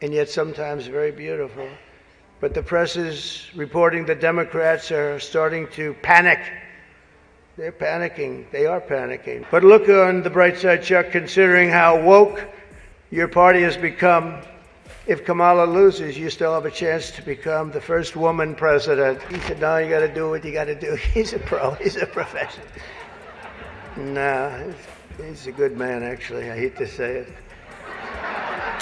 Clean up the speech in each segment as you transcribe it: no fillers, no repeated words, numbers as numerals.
and yet sometimes very beautiful. But the press is reporting the Democrats are starting to panic. They're panicking. They are panicking. But look on the bright side, Chuck, considering how woke your party has become. If Kamala loses, you still have a chance to become the first woman president. He said, no, you got to do what you got to do. He's a pro. He's a professional. No, he's a good man, actually. I hate to say it.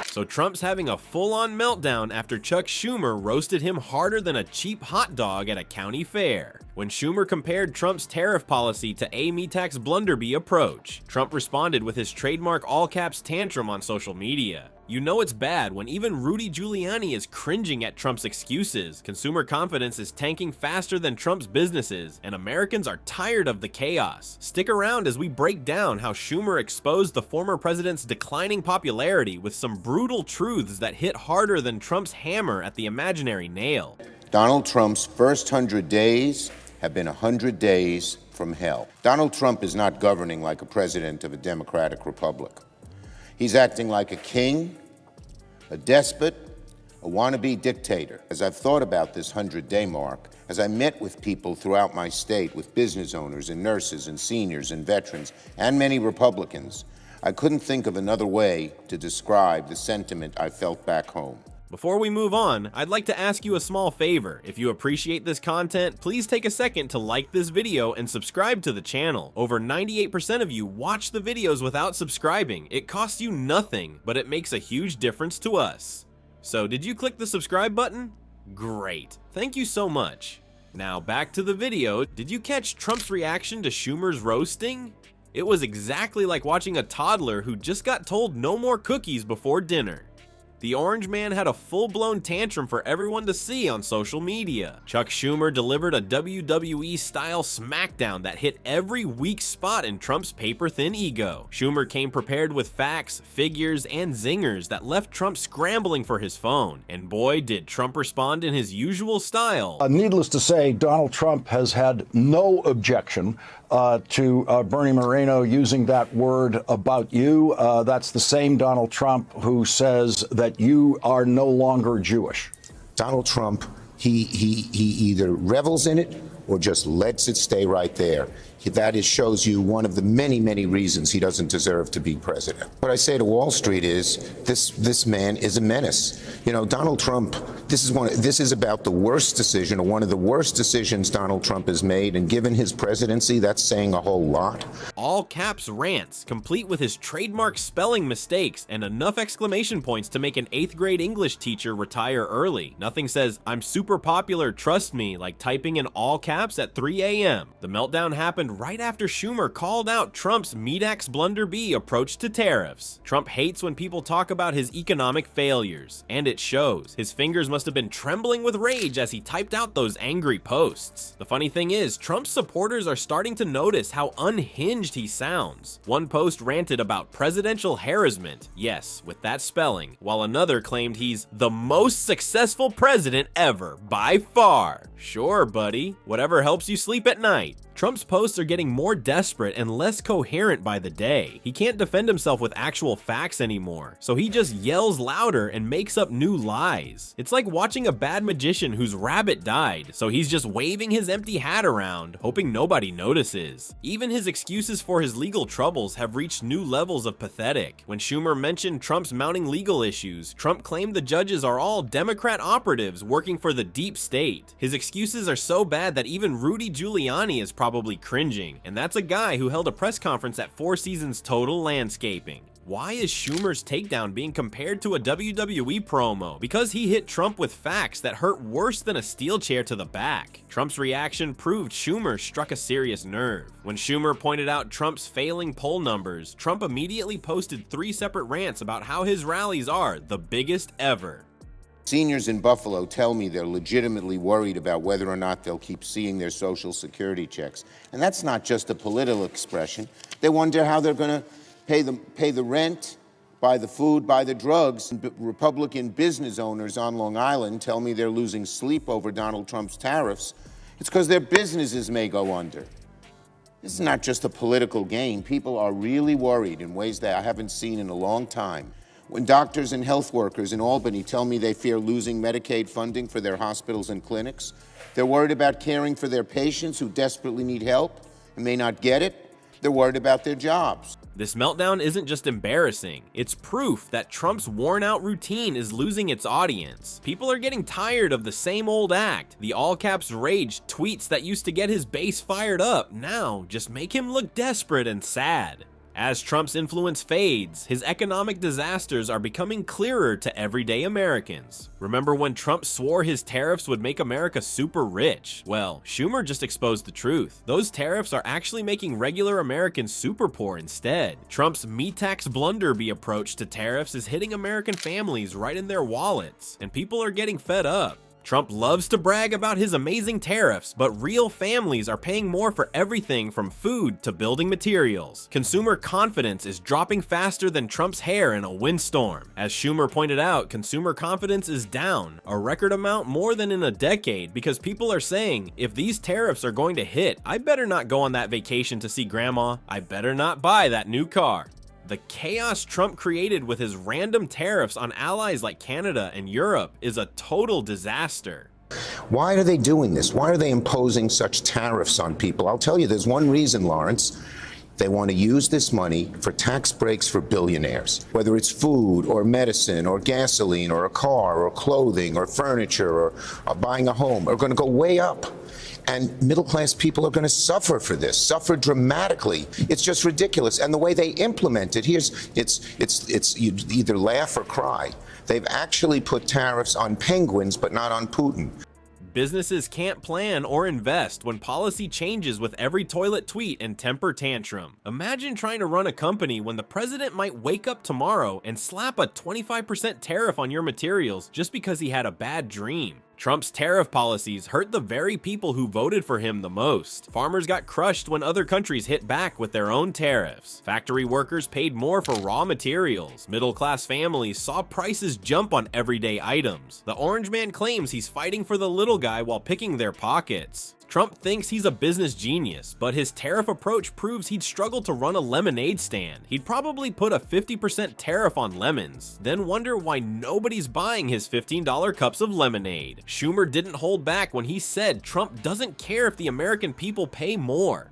So Trump's having a full-on meltdown after Chuck Schumer roasted him harder than a cheap hot dog at a county fair. When Schumer compared Trump's tariff policy to a me-tax blunderby approach, Trump responded with his trademark all-caps tantrum on social media. You know it's bad when even Rudy Giuliani is cringing at Trump's excuses. Consumer confidence is tanking faster than Trump's businesses, and Americans are tired of the chaos. Stick around as we break down how Schumer exposed the former president's declining popularity with some brutal truths that hit harder than Trump's hammer at the imaginary nail. Donald Trump's first 100 days have been 100 days from hell. Donald Trump is not governing like a president of a democratic republic. He's acting like a king, a despot, a wannabe dictator. As I've thought about this 100-day mark, as I met with people throughout my state, with business owners and nurses and seniors and veterans and many Republicans, I couldn't think of another way to describe the sentiment I felt back home. Before we move on, I'd like to ask you a small favor. If you appreciate this content, please take a second to like this video and subscribe to the channel. Over 98% of you watch the videos without subscribing. It costs you nothing, but it makes a huge difference to us. So did you click the subscribe button? Great. Thank you so much. Now back to the video. Did you catch Trump's reaction to Schumer's roasting? It was exactly like watching a toddler who just got told no more cookies before dinner. The Orange Man had a full-blown tantrum for everyone to see on social media. Chuck Schumer delivered a WWE-style smackdown that hit every weak spot in Trump's paper-thin ego. Schumer came prepared with facts, figures, and zingers that left Trump scrambling for his phone. And boy, did Trump respond in his usual style. Needless to say, Donald Trump has had no objection to Bernie Moreno using that word about you. That's the same Donald Trump who says that you are no longer Jewish. Donald Trump, he either revels in it or just lets it stay right there. That shows you one of the many, many reasons he doesn't deserve to be president. What I say to Wall Street is this man is a menace. You know, Donald Trump, this is about the worst decision, or one of the worst decisions Donald Trump has made, and given his presidency, that's saying a whole lot. All caps rants, complete with his trademark spelling mistakes and enough exclamation points to make an 8th grade English teacher retire early. Nothing says, "I'm super popular, trust me," like typing in all caps at 3 a.m. The meltdown happened right after Schumer called out Trump's me-tax blunderby approach to tariffs. Trump hates when people talk about his economic failures, and it shows. His fingers must have been trembling with rage as he typed out those angry posts. The funny thing is, Trump's supporters are starting to notice how unhinged he sounds. One post ranted about presidential harassment, yes, with that spelling, while another claimed he's the most successful president ever, by far. Sure, buddy, whatever helps you sleep at night. Trump's posts are getting more desperate and less coherent by the day. He can't defend himself with actual facts anymore, so he just yells louder and makes up new lies. It's like watching a bad magician whose rabbit died, so he's just waving his empty hat around, hoping nobody notices. Even his excuses for his legal troubles have reached new levels of pathetic. When Schumer mentioned Trump's mounting legal issues, Trump claimed the judges are all Democrat operatives working for the deep state. His excuses are so bad that even Rudy Giuliani is probably cringing, and that's a guy who held a press conference at Four Seasons Total Landscaping. Why is Schumer's takedown being compared to a WWE promo? Because he hit Trump with facts that hurt worse than a steel chair to the back. Trump's reaction proved Schumer struck a serious nerve. When Schumer pointed out Trump's failing poll numbers, Trump immediately posted 3 separate rants about how his rallies are the biggest ever. Seniors in Buffalo tell me they're legitimately worried about whether or not they'll keep seeing their Social Security checks. And that's not just a political expression. They wonder how they're going to pay the rent, buy the food, buy the drugs. Republican business owners on Long Island tell me they're losing sleep over Donald Trump's tariffs. It's because their businesses may go under. This is not just a political game. People are really worried in ways that I haven't seen in a long time. When doctors and health workers in Albany tell me they fear losing Medicaid funding for their hospitals and clinics, they're worried about caring for their patients who desperately need help and may not get it, they're worried about their jobs. This meltdown isn't just embarrassing, it's proof that Trump's worn-out routine is losing its audience. People are getting tired of the same old act. The all-caps rage tweets that used to get his base fired up now just make him look desperate and sad. As Trump's influence fades, his economic disasters are becoming clearer to everyday Americans. Remember when Trump swore his tariffs would make America super rich? Well, Schumer just exposed the truth. Those tariffs are actually making regular Americans super poor instead. Trump's me tax blunderby approach to tariffs is hitting American families right in their wallets, and people are getting fed up. Trump loves to brag about his amazing tariffs, but real families are paying more for everything from food to building materials. Consumer confidence is dropping faster than Trump's hair in a windstorm. As Schumer pointed out, consumer confidence is down, a record amount more than in a decade, because people are saying, if these tariffs are going to hit, I better not go on that vacation to see grandma, I better not buy that new car. The chaos Trump created with his random tariffs on allies like Canada and Europe is a total disaster. Why are they doing this? Why are they imposing such tariffs on people? I'll tell you, there's one reason, Lawrence. They want to use this money for tax breaks for billionaires, whether it's food or medicine or gasoline or a car or clothing or furniture or buying a home are going to go way up. And middle-class people are going to suffer for this, suffer dramatically. It's just ridiculous. And the way they implement it, it's you either laugh or cry. They've actually put tariffs on penguins, but not on Putin. Businesses can't plan or invest when policy changes with every toilet tweet and temper tantrum. Imagine trying to run a company when the president might wake up tomorrow and slap a 25% tariff on your materials just because he had a bad dream. Trump's tariff policies hurt the very people who voted for him the most. Farmers got crushed when other countries hit back with their own tariffs. Factory workers paid more for raw materials. Middle-class families saw prices jump on everyday items. The orange man claims he's fighting for the little guy while picking their pockets. Trump thinks he's a business genius, but his tariff approach proves he'd struggle to run a lemonade stand. He'd probably put a 50% tariff on lemons, then wonder why nobody's buying his $15 cups of lemonade. Schumer didn't hold back when he said Trump doesn't care if the American people pay more.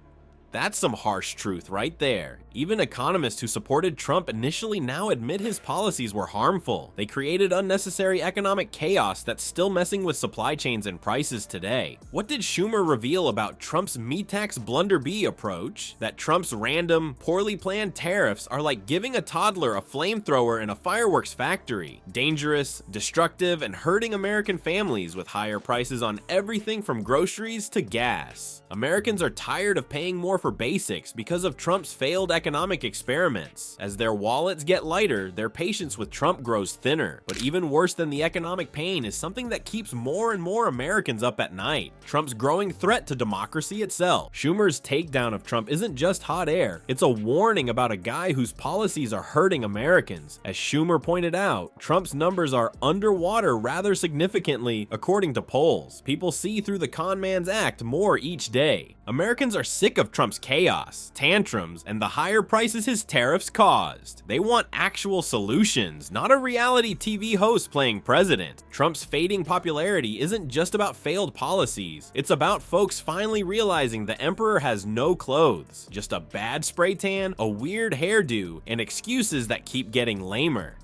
That's some harsh truth right there. Even economists who supported Trump initially now admit his policies were harmful. They created unnecessary economic chaos that's still messing with supply chains and prices today. What did Schumer reveal about Trump's me tax blunderby approach? That Trump's random, poorly planned tariffs are like giving a toddler a flamethrower in a fireworks factory. Dangerous, destructive, and hurting American families with higher prices on everything from groceries to gas. Americans are tired of paying more for basics because of Trump's failed economic experiments. As their wallets get lighter, their patience with Trump grows thinner. But even worse than the economic pain is something that keeps more and more Americans up at night: Trump's growing threat to democracy itself. Schumer's takedown of Trump isn't just hot air, it's a warning about a guy whose policies are hurting Americans. As Schumer pointed out, Trump's numbers are underwater rather significantly according to polls. People see through the con man's act more each day. Americans are sick of Trump's chaos, tantrums, and the higher prices his tariffs caused. They want actual solutions, not a reality TV host playing president. Trump's fading popularity isn't just about failed policies, it's about folks finally realizing the emperor has no clothes, just a bad spray tan, a weird hairdo, and excuses that keep getting lamer.